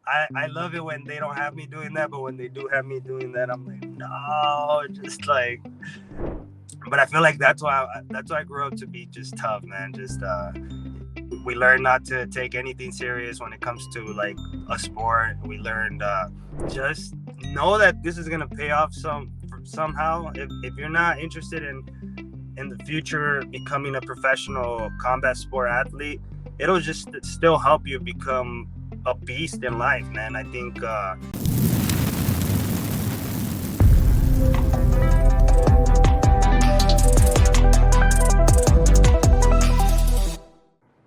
I love it when they don't have me doing that, but when they do have me doing that, I'm like, no, just like. But I feel like that's why I grew up to be just tough, man. Just we learned not to take anything serious when it comes to like a sport. We learned just know that this is gonna pay off somehow. If you're not interested in the future becoming a professional combat sport athlete, it'll just still help you become a beast in life, man. I think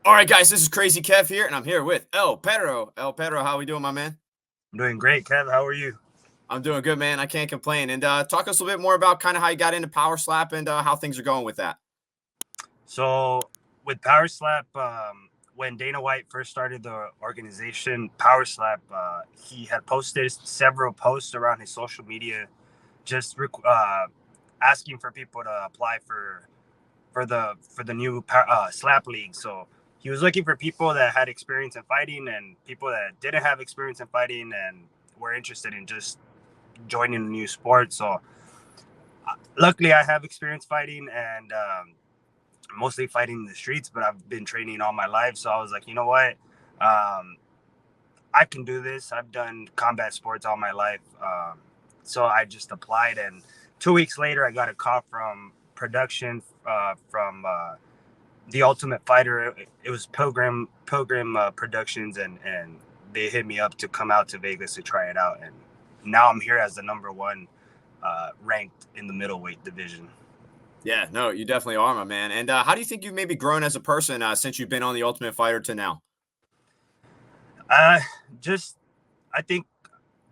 All right, guys, this is Crazy Kev here, and I'm here with El Pedro. El Pedro, how we doing, my man? I'm doing great. Kev, how are you? I'm doing good, man. I can't complain. And talk us a little bit more about kind of how you got into Power Slap and how things are going with that. So with Power Slap, when Dana White first started the organization, Power Slap, he had posted several posts around his social media, just asking for people to apply for the new slap league. So he was looking for people that had experience in fighting and people that didn't have experience in fighting and were interested in just joining a new sport. So luckily, I have experience fighting and mostly fighting in the streets, but I've been training all my life. So I was like, you know what? Um, I can do this. I've done combat sports all my life. So I just applied, and 2 weeks later, I got a call from production from the Ultimate Fighter. It was Pilgrim Productions, and they hit me up to come out to Vegas to try it out. And now I'm here as the number one ranked in the middleweight division. Yeah, no, you definitely are, my man. And how do you think you've maybe grown as a person since you've been on the Ultimate Fighter to now? Uh, just I think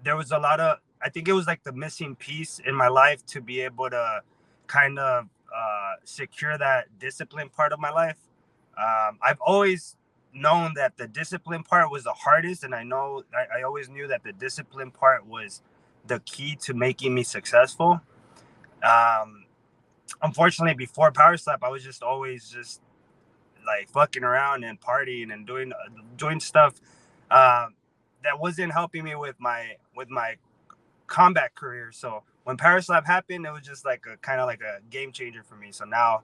there was a lot of. I think it was like the missing piece in my life to be able to kind of secure that discipline part of my life. I've always known that the discipline part was the hardest, and I always knew that the discipline part was the key to making me successful. Um, Unfortunately, before Power Slap, I was just always just like fucking around and partying and doing stuff uh, that wasn't helping me with my combat career. So when Power Slap happened, it was just like a kind of like a game changer for me. So now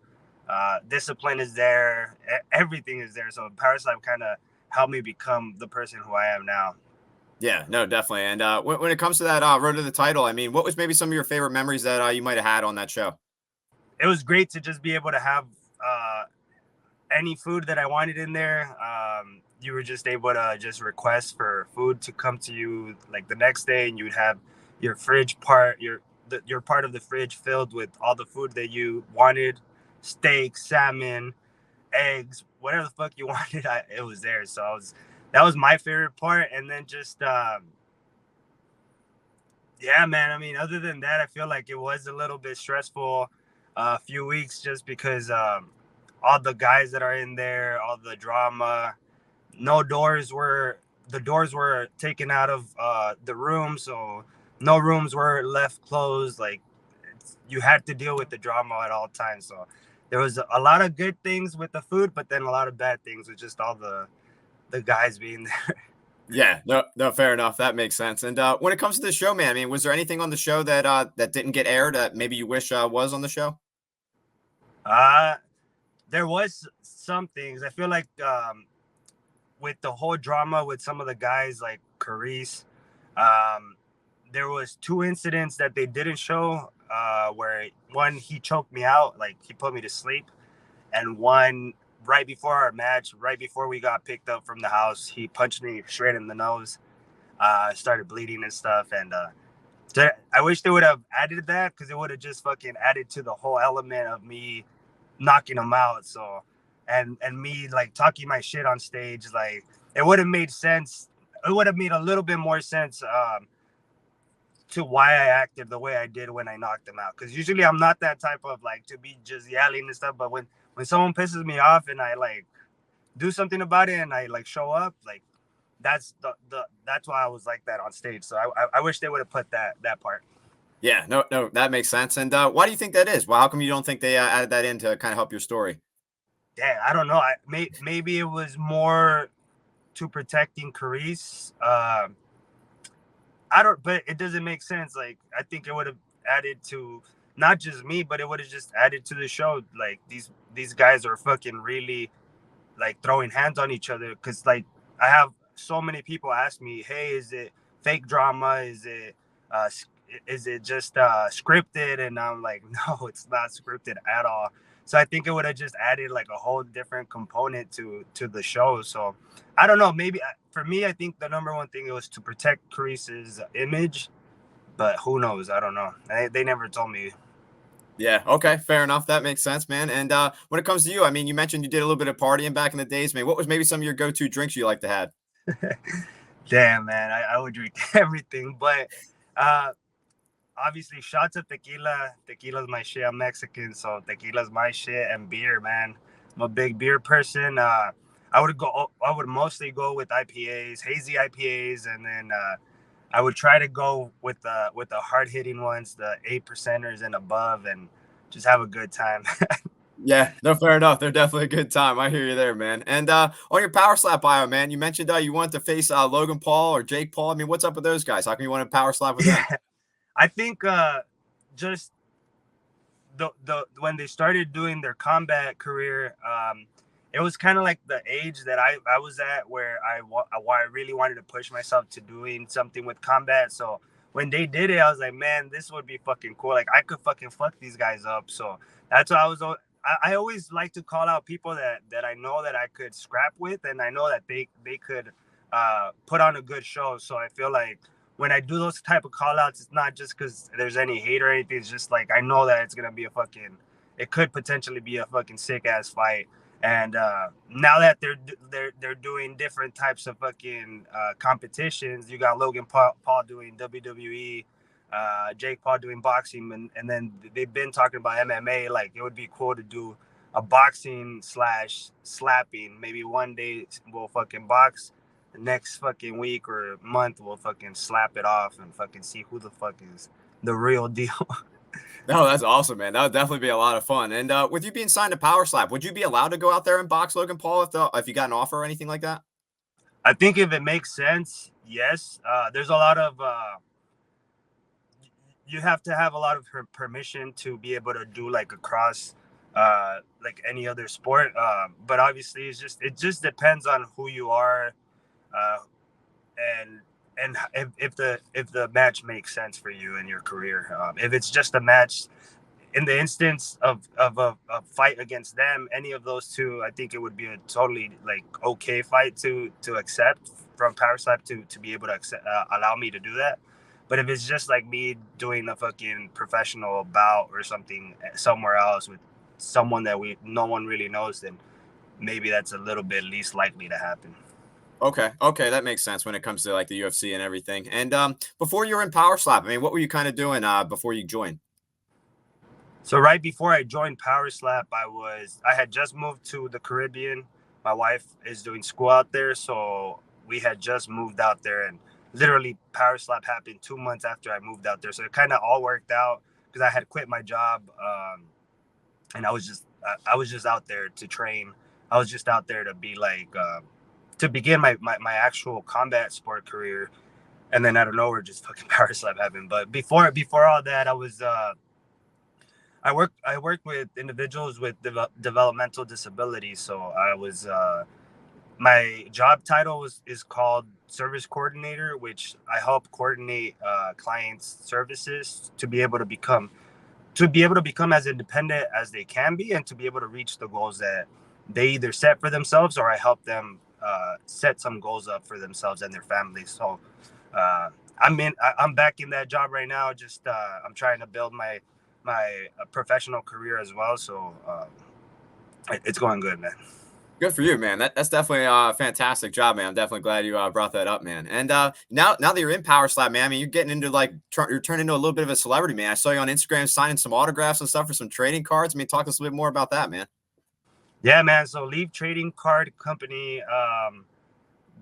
discipline is there, everything is there. So Power Slap kind of helped me become the person who I am now. Yeah, no, definitely. And when it comes to that road to the title, I mean, what was maybe some of your favorite memories that you might have had on that show? It was great to just be able to have any food that I wanted in there. You were just able to just request for food to come to you like the next day, and you'd have your fridge part, your part of the fridge filled with all the food that you wanted, steak, salmon, eggs, whatever the fuck you wanted. It was there. So that was my favorite part. And then just yeah, man. I mean, other than that, I feel like it was a little bit stressful a few weeks just because all the guys that are in there, all the drama, no doors were the doors were taken out of the room, so no rooms were left closed. Like you had to deal with the drama at all times. So there was a lot of good things with the food, but then a lot of bad things with just all the guys being there. Yeah, no, no, fair enough. That makes sense. And when it comes to the show, man, I mean, was there anything on the show that that didn't get aired that maybe you wish was on the show? uh there was some things. I feel like with the whole drama with some of the guys like Carice, um, there was two incidents that they didn't show. Where one he choked me out, like he put me to sleep, and one right before our match, right before we got picked up from the house, he punched me straight in the nose. Started bleeding and stuff, and I wish they would have added that because it would have just fucking added to the whole element of me knocking him out. So, and me like talking my shit on stage, like it would have made sense. It would have made a little bit more sense to why I acted the way I did when I knocked him out. Because usually I'm not that type of like to be just yelling and stuff. But when someone pisses me off and I like do something about it and I like show up, like that's why I was like that on stage. So I wish they would have put that part. Yeah, no, no, that makes sense. And why do you think that is? Well, how come you don't think they added that in to kind of help your story? Yeah, I don't know. Maybe it was more to protecting Carice. I don't, but it doesn't make sense. Like, I think it would have added to not just me, but it would have just added to the show. Like, these guys are fucking really like throwing hands on each other. Cause like I have so many people ask me, hey, is it fake drama? Uh, is it just scripted? And I'm like, no, it's not scripted at all. So I think it would have just added like a whole different component to the show. So I don't know. Maybe for me, I think the number one thing was to protect Carice's image, but who knows? I don't know. They never told me. Yeah. Okay. Fair enough. That makes sense, man. And when it comes to you, I mean, you mentioned you did a little bit of partying back in the days, man. What was maybe some of your go-to drinks you like to have? Damn, man, I would drink everything, but uh, obviously shots of tequila. Tequila's my shit. I'm Mexican, so tequila's my shit. And beer, man. I'm a big beer person. I would mostly go with IPAs, hazy IPAs, and then I would try to go with the hard hitting ones, the 8% and above, and just have a good time. Yeah, no, fair enough. They're definitely a good time. I hear you there, man. And on your power slap bio, man, you mentioned you wanted to face Logan Paul or Jake Paul. I mean, what's up with those guys? How come you want to power slap with them? Yeah, I think just the when they started doing their combat career, it was kind of like the age that I was at where I really wanted to push myself to doing something with combat. So when they did it, I was like, man, this would be fucking cool. Like I could fucking fuck these guys up. So that's why I always like to call out people that I know that I could scrap with, and I know that they could put on a good show. So I feel like when I do those type of call outs, it's not just because there's any hate or anything. It's just like I know that it's gonna be it could potentially be a fucking sick ass fight. And now that they're doing different types of fucking competitions, you got Paul doing WWE, Jake Paul doing boxing, and then they've been talking about MMA. Like it would be cool to do a boxing slash slapping. Maybe one day we'll fucking box, the next fucking week or month we'll fucking slap it off and fucking see who the fuck is the real deal. No, that's awesome, man. That would definitely be a lot of fun. And with you being signed to Power Slap, would you be allowed to go out there and box Logan Paul if you got an offer or anything like that? I think if it makes sense, yes. There's a lot of you have to have a lot of permission to be able to do like a cross like any other sport, but obviously it just depends on who you are, uh, and if the match makes sense for you in your career. If it's just a match, in the instance of a fight against them, any of those two, I think it would be a totally like okay fight to accept from Power Slap to be able to accept, allow me to do that. But if it's just like me doing a fucking professional bout or something somewhere else with someone that we no one really knows, then maybe that's a little bit least likely to happen. Okay, okay, that makes sense when it comes to like the UFC and everything. And before you were in Power Slap, I mean, what were you kind of doing before you joined? So right before I joined Power Slap, I had just moved to the Caribbean. My wife is doing school out there, so we had just moved out there, and literally Power Slap happened 2 months after I moved out there. So it kind of all worked out because I had quit my job, and I was just out there to train. I was just out there to be like to begin my actual combat sport career, and then out of nowhere, just fucking Power Slap happened. But before all that, I worked with individuals with developmental disabilities. So I was my job title is called service coordinator, which I help coordinate clients' services to be able to become as independent as they can be, and to be able to reach the goals that they either set for themselves, or I help them set some goals up for themselves and their families. So I'm back in that job right now. Just I'm trying to build my professional career as well. So it's going good, man. Good for you, man. That's definitely a fantastic job, man. I'm definitely glad you brought that up, man. And now that you're in Power Slap, man, I mean, you're getting into like you're turning into a little bit of a celebrity, man. I saw you on Instagram signing some autographs and stuff for some trading cards. I mean, talk to us a little bit more about that, man. Yeah, man. So Leaf Trading Card Company,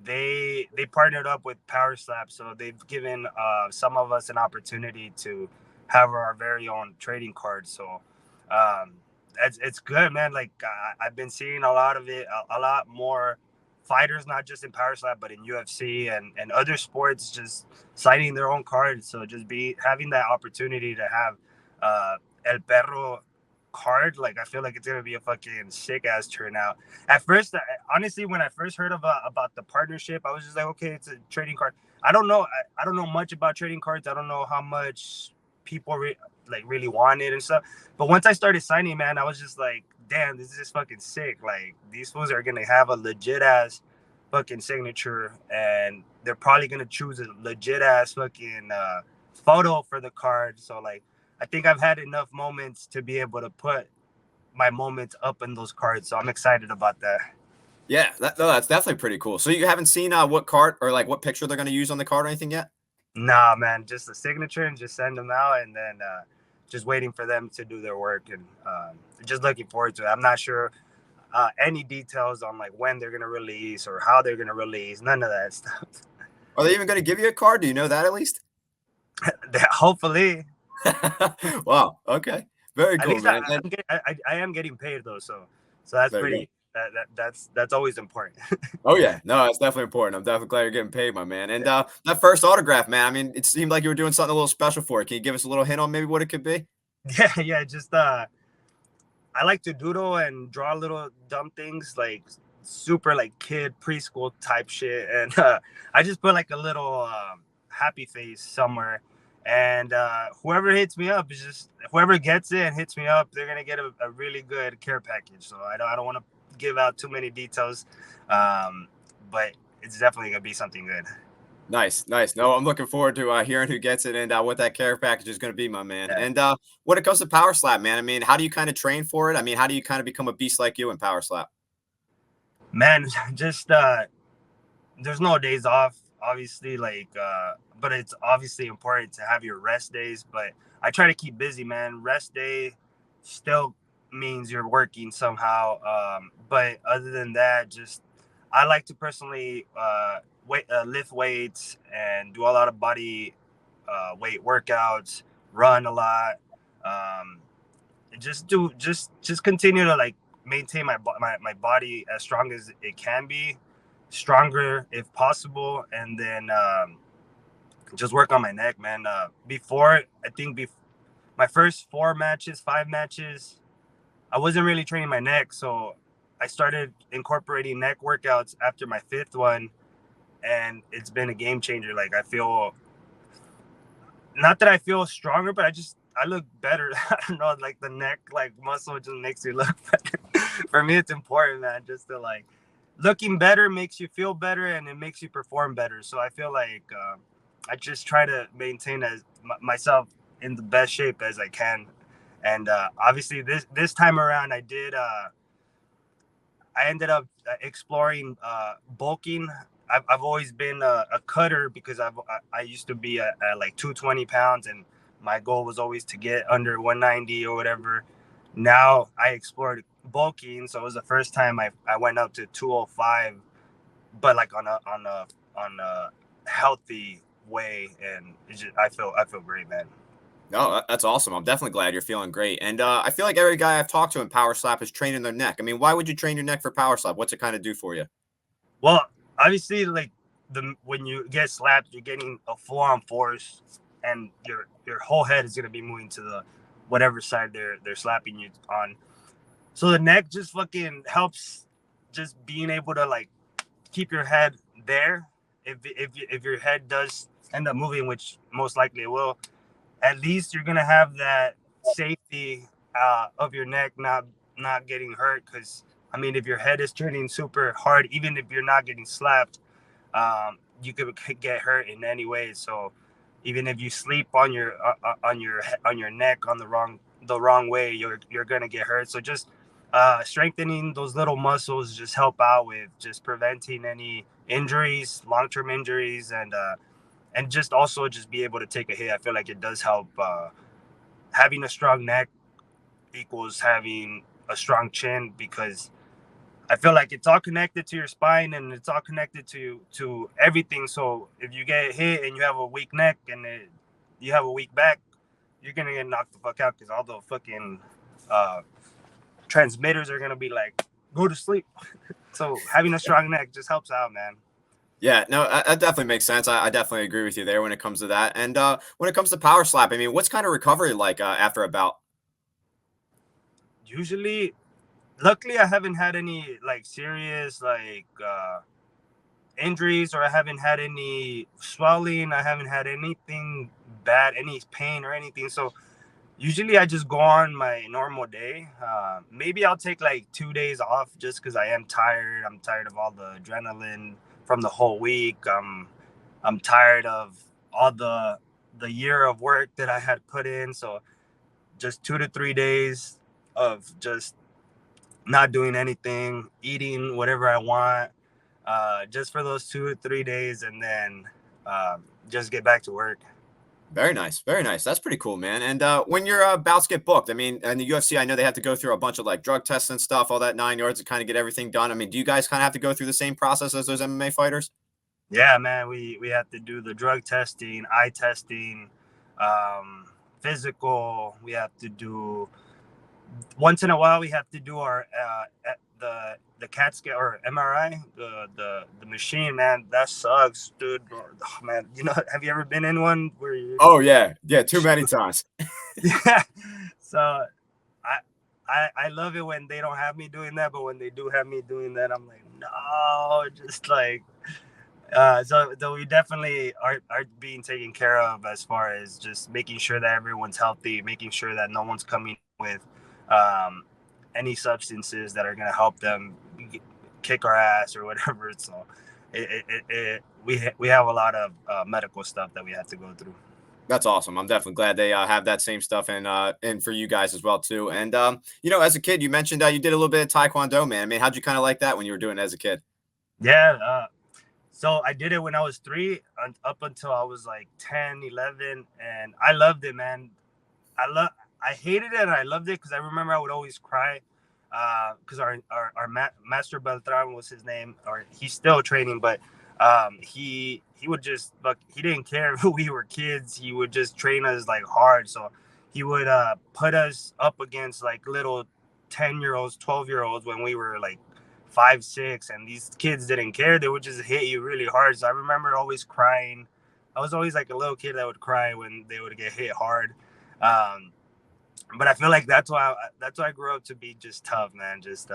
they partnered up with Power Slap, so they've given some of us an opportunity to have our very own trading cards. So it's good, man. Like I've been seeing a lot of it, a lot more fighters, not just in Power Slap, but in UFC and other sports, just signing their own cards. So just be having that opportunity to have El Perro card, like I feel like it's gonna be a fucking sick ass turnout. At first, honestly, when I first heard about the partnership, I was just like, okay, it's a trading card. I don't know, I don't know much about trading cards. I don't know how much people like really want it and stuff. But once I started signing, man, I was just like, damn, this is just fucking sick. Like these fools are gonna have a legit ass fucking signature, and they're probably gonna choose a legit ass fucking photo for the card. So like, I think I've had enough moments to be able to put my moments up in those cards. So I'm excited about that. Yeah, no, that's definitely pretty cool. So you haven't seen what card or like what picture they're going to use on the card or anything yet? Nah, man, just the signature and just send them out, and then just waiting for them to do their work, and just looking forward to it. I'm not sure any details on like when they're gonna release or how they're gonna release. None of that stuff. Are they even going to give you a card? Do you know that at least? Hopefully, Wow. Okay. Very at cool, least man. I am getting paid though, so that's There you go. pretty. That's always important. Oh yeah, no, that's definitely important. I'm definitely glad you're getting paid, my man. And that first autograph, man. I mean, it seemed like you were doing something a little special for it. Can you give us a little hint on maybe what it could be? Yeah. Just I like to doodle and draw little dumb things like super like kid preschool type shit, and I just put like a little happy face somewhere, and whoever hits me up is just whoever gets it and hits me up, they're gonna get a really good care package. So I don't want to give out too many details, but it's definitely gonna be something good. Nice, nice. No, I'm looking forward to hearing who gets it and what that care package is going to be, my man. Yeah, And when it comes to Power Slap, man, I mean, how do you kind of train for it? I mean, how do you kind of become a beast like you in Power Slap? man, just there's no days off, obviously, like but it's obviously important to have your rest days, but I try to keep busy, man. Rest day still means you're working somehow, but other than that, just I like to personally lift weights and do a lot of body weight workouts, run a lot, um, just continue to like maintain my body as strong as it can be, stronger if possible, and then just work on my neck, man. Before I think my first 4 matches, 5 matches, I wasn't really training my neck, so I started incorporating neck workouts after my fifth one, and it's been a game changer. Like I feel, not that I feel stronger, but I look better. I don't know, like the neck like muscle just makes you look better. For me, it's important, man. Just to like looking better makes you feel better, and it makes you perform better. So I feel like I just try to maintain myself in the best shape as I can. And obviously, this time around, I ended up exploring bulking. I've always been a cutter because I used to be at like 220 pounds, and my goal was always to get under 190 or whatever. Now I explored bulking, so it was the first time I went up to 205, but like on a healthy way, and I feel great, man. No, that's awesome. I'm definitely glad you're feeling great. And I feel like every guy I've talked to in Power Slap is training their neck. I mean, why would you train your neck for Power Slap? What's it kind of do for you? Well, obviously, like the when you get slapped, you're getting a full-on force, and your whole head is gonna be moving to the whatever side they're slapping you on. So the neck just fucking helps, just being able to like keep your head there. If your head does end up moving, which most likely it will, at least you're gonna have that safety of your neck not getting hurt. Because I mean, if your head is turning super hard, even if you're not getting slapped, you could get hurt in any way. So even if you sleep on your neck on the wrong way, you're gonna get hurt. So just strengthening those little muscles just help out with just preventing any injuries, long-term injuries, and just also just be able to take a hit. I feel like it does help. Having a strong neck equals having a strong chin, because I feel like it's all connected to your spine, and it's all connected to everything. So if you get hit and you have a weak neck, and you have a weak back, you're gonna get knocked the fuck out, because all the fucking uh, transmitters are gonna be like, go to sleep. So having a strong neck just helps out, man. Yeah, no, that definitely makes sense. I definitely agree with you there when it comes to that. And when it comes to power slap, I mean, what's kind of recovery like after a bout? Usually, luckily, I haven't had any like serious like injuries, or I haven't had any swelling. I haven't had anything bad, any pain or anything. So usually I just go on my normal day. Maybe I'll take like 2 days off just because I am tired. I'm tired of all the adrenaline from the whole week. I'm tired of all the year of work that I had put in. So just 2 to 3 days of just not doing anything, eating whatever I want, just for those 2 or 3 days, and then just get back to work. Very nice, very nice. That's pretty cool, man. And when your bouts get booked, I mean, and the UFC, I know they have to go through a bunch of like drug tests and stuff, all that 9 yards to kind of get everything done. I mean, do you guys kind of have to go through the same process as those MMA fighters? Yeah, man, we have to do the drug testing, eye testing, um, physical. We have to do once in a while. We have to do our the CAT scan or MRI, the machine. Man, that sucks, dude. Oh, man, have you ever been in one where you? Oh yeah, yeah, too many times. Yeah. So I love it when they don't have me doing that, but when they do have me doing that, I'm like, no, just like so we definitely are being taken care of as far as just making sure that everyone's healthy, making sure that no one's coming with um, any substances that are going to help them kick our ass or whatever. So we have a lot of medical stuff that we have to go through. That's awesome. I'm definitely glad they have that same stuff and for you guys as well too. And as a kid, you mentioned you did a little bit of Taekwondo, man. I mean, how'd you kind of like that when you were doing it as a kid? Yeah. So I did it when I was 3 up until I was like 10, 11, and I loved it, man. I hated it and I loved it because I remember I would always cry because our Master Beltran was his name, or he's still training, but he would just look. He didn't care if we were kids. He would just train us like hard. So he would put us up against like little 10-year-olds, 12-year-olds when we were like 5, 6, and these kids didn't care. They would just hit you really hard. So I remember always crying. I was always like a little kid that would cry when they would get hit hard. Um, but I feel like that's why I grew up to be just tough, man. Just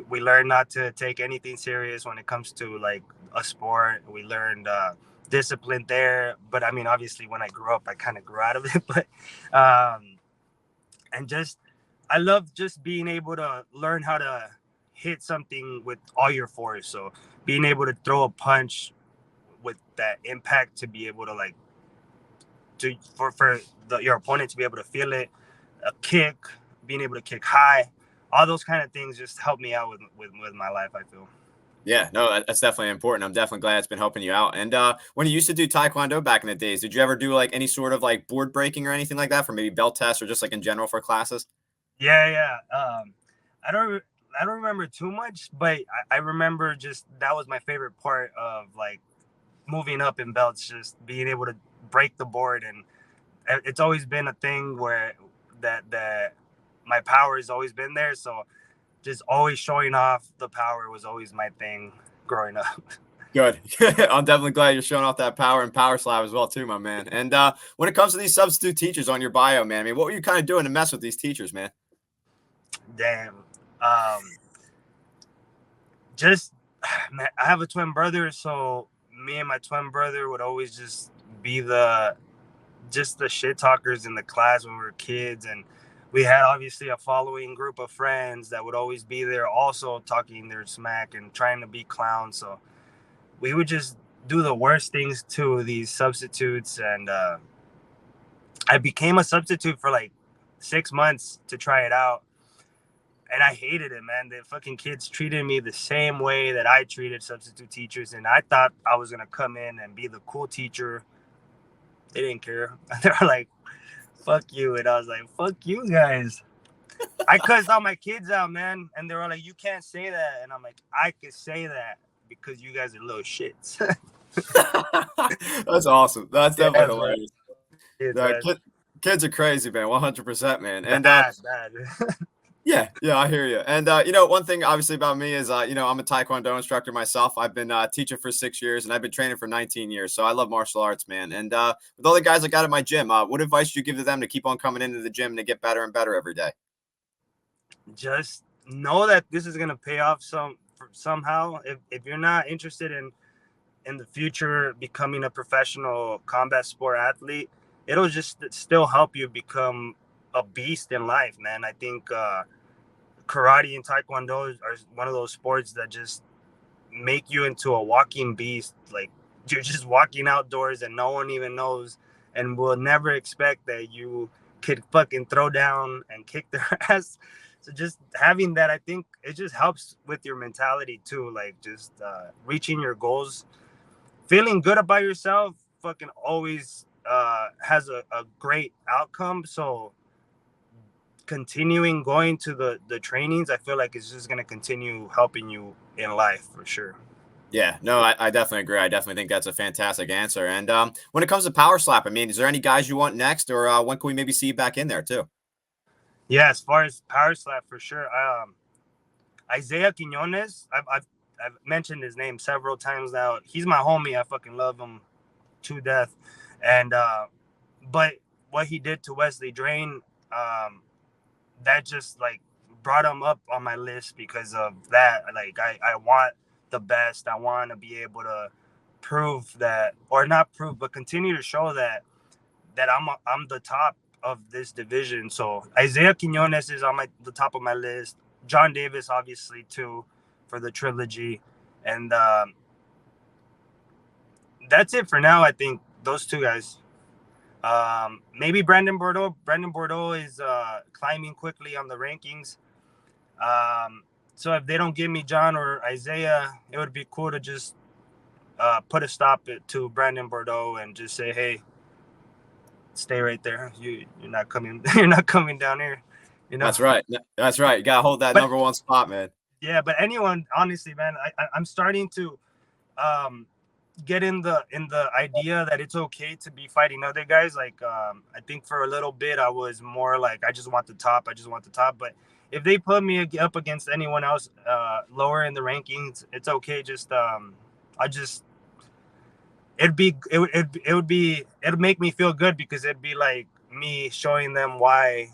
we learned not to take anything serious when it comes to like a sport. We learned discipline there. But I mean, obviously, when I grew up, I kind of grew out of it. But and just I love just being able to learn how to hit something with all your force. So being able to throw a punch with that impact, to be able to like your opponent to be able to feel it, a kick, being able to kick high, all those kind of things just help me out with my life, I feel. Yeah, no, that's definitely important. I'm definitely glad it's been helping you out. And when you used to do Taekwondo back in the days, did you ever do like any sort of like board breaking or anything like that for maybe belt tests or just like in general for classes? Yeah. I don't I don't remember too much, but I remember just that was my favorite part of like moving up in belts, just being able to break the board. And it's always been a thing where that my power has always been there. So just always showing off the power was always my thing growing up. Good. I'm definitely glad you're showing off that power and power slab as well too, my man. And when it comes to these substitute teachers on your bio, man, I mean, what were you kind of doing to mess with these teachers, man? Damn. Um, just man, I have a twin brother, so me and my twin brother would always just be the shit talkers in the class when we were kids. And we had obviously a following group of friends that would always be there also talking their smack and trying to be clowns. So we would just do the worst things to these substitutes. And I became a substitute for like 6 months to try it out. And I hated it, man. The fucking kids treated me the same way that I treated substitute teachers. And I thought I was going to come in and be the cool teacher. They didn't care. They were like, fuck you. And I was like, fuck you guys. I cussed all my kids out, man. And they were like, you can't say that. And I'm like, I could say that because you guys are little shits. That's awesome. That's Yeah, definitely man. hilarious. Kids, The man. kids are crazy, man. 100%, man. And Bad. Yeah, yeah, I hear you. And one thing obviously about me is, I'm a Taekwondo instructor myself. I've been teaching for 6 years, and I've been training for 19 years. So I love martial arts, man. And with all the guys I got at my gym, what advice do you give to them to keep on coming into the gym and to get better and better every day? Just know that this is gonna pay off somehow. If you're not interested in the future becoming a professional combat sport athlete, it'll just still help you become a beast in life, man. I think karate and taekwondo are one of those sports that just make you into a walking beast. Like you're just walking outdoors and no one even knows and will never expect that you could fucking throw down and kick their ass. So just having that, I think it just helps with your mentality too. Like just reaching your goals, feeling good about yourself, fucking always has a great outcome. So continuing going to the trainings, I feel like it's just gonna continue helping you in life for sure. Yeah, no, I definitely agree. I definitely think that's a fantastic answer. And when it comes to power slap, I mean, is there any guys you want next, or when can we maybe see you back in there too? Yeah, as far as power slap for sure. Isaiah Quinones, I've mentioned his name several times now. He's my homie. I fucking love him to death. And but what he did to Wesley Drain, that just like brought him up on my list because of that. Like I want the best. I want to be able to prove that, or not prove, but continue to show that I'm the top of this division. So Isaiah Quinones is on the top of my list. John Davis, obviously, too, for the trilogy, and that's it for now. I think those two guys. Maybe Brandon Bordeaux. Brandon Bordeaux is climbing quickly on the rankings. So if they don't give me John or Isaiah, it would be cool to just put a stop to Brandon Bordeaux and just say, hey, stay right there. You're not coming. You're not coming down here. You know. That's right. That's right. You gotta hold that But number one spot, man. yeah, but anyone, honestly, man, I'm starting to um, get in the idea that it's okay to be fighting other guys. Like I think for a little bit I was more like I just want the top. I just want the top. But if they put me up against anyone else lower in the rankings, it's okay. Just I just it'd make me feel good because it'd be like me showing them why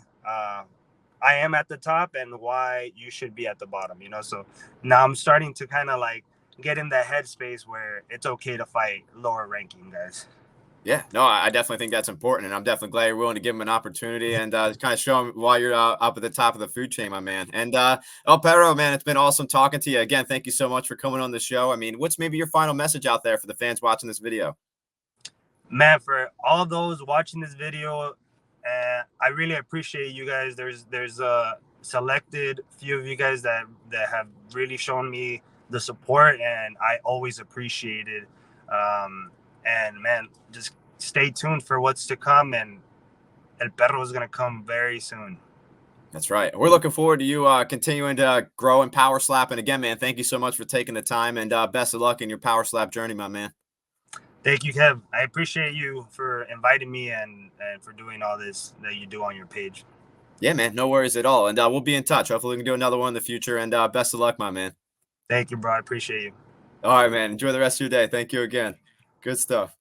I am at the top and why you should be at the bottom, you know. So now I'm starting to kind of like get in that headspace where it's okay to fight lower ranking guys. Yeah, no, I definitely think that's important, and I'm definitely glad you're willing to give him an opportunity and kind of show him why you're up at the top of the food chain, my man. And El Perro, man, it's been awesome talking to you again. Thank you so much for coming on the show. I mean, what's maybe your final message out there for the fans watching this video? Man, for all those watching this video, I really appreciate you guys. There's a selected few of you guys that have really shown me the support, and I always appreciate it. And man, just stay tuned for what's to come, and El Perro is gonna come very soon. That's right. We're looking forward to you continuing to grow and power slap. And again, man, thank you so much for taking the time and best of luck in your power slap journey, my man. Thank you, Kev. I appreciate you for inviting me and for doing all this that you do on your page. Yeah, man, no worries at all. And we'll be in touch. Hopefully, we can do another one in the future. And best of luck, my man. Thank you, bro. I appreciate you. All right, man. Enjoy the rest of your day. Thank you again. Good stuff.